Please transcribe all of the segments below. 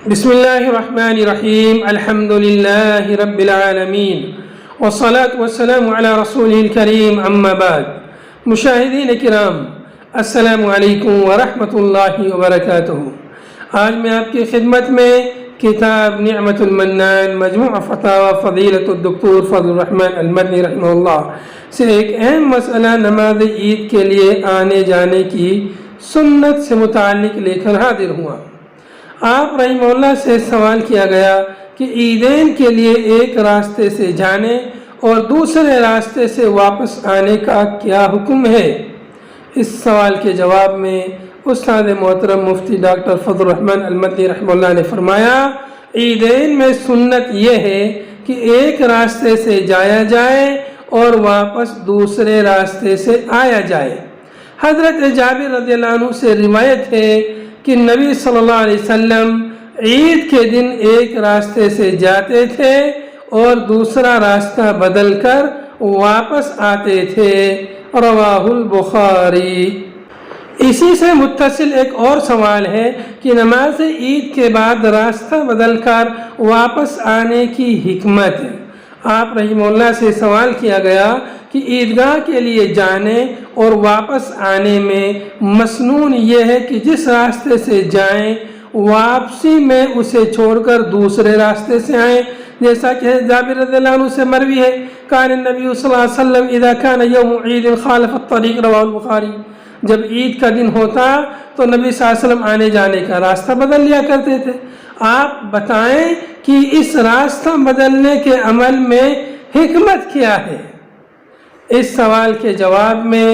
بسم اللہ الرحمن الرحیم الحمد للہ رب العالمین والصلاة والسلام علی رسولہ الکریم اما بعد۔ مشاہدین کرام، السلام علیکم ورحمۃ اللہ وبرکاتہ۔ آج میں آپ کی خدمت میں کتاب نعمت المنان مجموع فتاوی فضیلۃ الدکتور فضل الرحمن المدنی رحمہ اللہ سے ایک اہم مسئلہ نماز عید کے لیے آنے جانے کی سنت سے متعلق لے کر حاضر ہوا۔ آپ رحمہ اللہ سے سوال کیا گیا کہ عیدین کے لیے ایک راستے سے جانے اور دوسرے راستے سے واپس آنے کا کیا حکم ہے؟ اس سوال کے جواب میں استاد محترم مفتی ڈاکٹر فضل الرحمن المدنی رحمہ اللہ نے فرمایا، عیدین میں سنت یہ ہے کہ ایک راستے سے جایا جائے اور واپس دوسرے راستے سے آیا جائے۔ حضرت جابر رضی اللہ عنہ سے روایت ہے کہ نبی صلی اللہ علیہ وسلم عید کے دن ایک راستے سے جاتے تھے اور دوسرا راستہ بدل کر واپس آتے تھے۔ رواہ البخاری۔ اسی سے متصل ایک اور سوال ہے کہ نماز عید کے بعد راستہ بدل کر واپس آنے کی حکمت ہے۔ آپ رحمہ اللہ سے سوال کیا گیا کہ عیدگاہ کے لیے جانے اور واپس آنے میں مسنون یہ ہے کہ جس راستے سے جائیں واپسی میں اسے چھوڑ کر دوسرے راستے سے آئیں، جیسا کہ جابر رضی اللہ عنہ سے مروی ہے، کان النبی صلی اللہ علیہ وسلم اذا کان یوم عید خالف الطریق، رواہ البخاری۔ جب عید کا دن ہوتا تو نبی صلی اللہ علیہ وسلم آنے جانے کا راستہ بدل لیا کرتے تھے۔ آپ بتائیں کہ اس راستہ بدلنے کے عمل میں حکمت کیا ہے؟ اس سوال کے جواب میں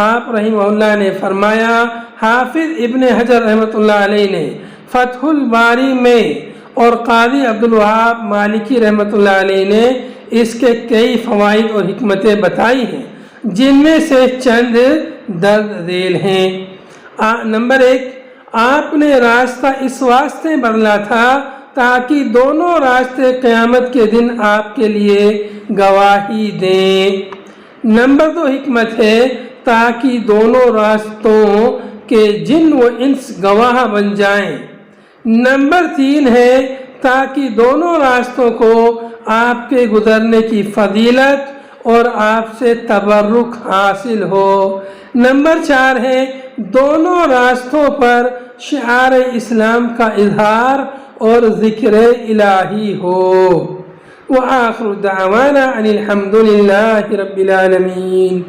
آپ رحمہ اللہ نے فرمایا، حافظ ابن حجر رحمۃ اللہ علیہ نے فتح الباری میں اور قاضی عبدالوہاب مالکی رحمۃ اللہ علیہ نے اس کے کئی فوائد اور حکمتیں بتائی ہیں، جن میں سے چند درج ذیل ہیں۔ نمبر 1، آپ نے راستہ اس واسطے بدلا تھا تاکہ دونوں راستے قیامت کے دن آپ کے لیے گواہی دیں۔ نمبر 2 حکمت ہے تاکہ دونوں راستوں کے جن و انس گواہ بن جائیں۔ نمبر 3 ہے تاکہ دونوں راستوں کو آپ کے گزرنے کی فضیلت اور آپ سے تبرک حاصل ہو۔ نمبر 4 ہے دونوں راستوں پر شعار اسلام کا اظہار اور ذکر الہی ہو۔ وآخر دعوانا ان الحمد للہ رب العالمین۔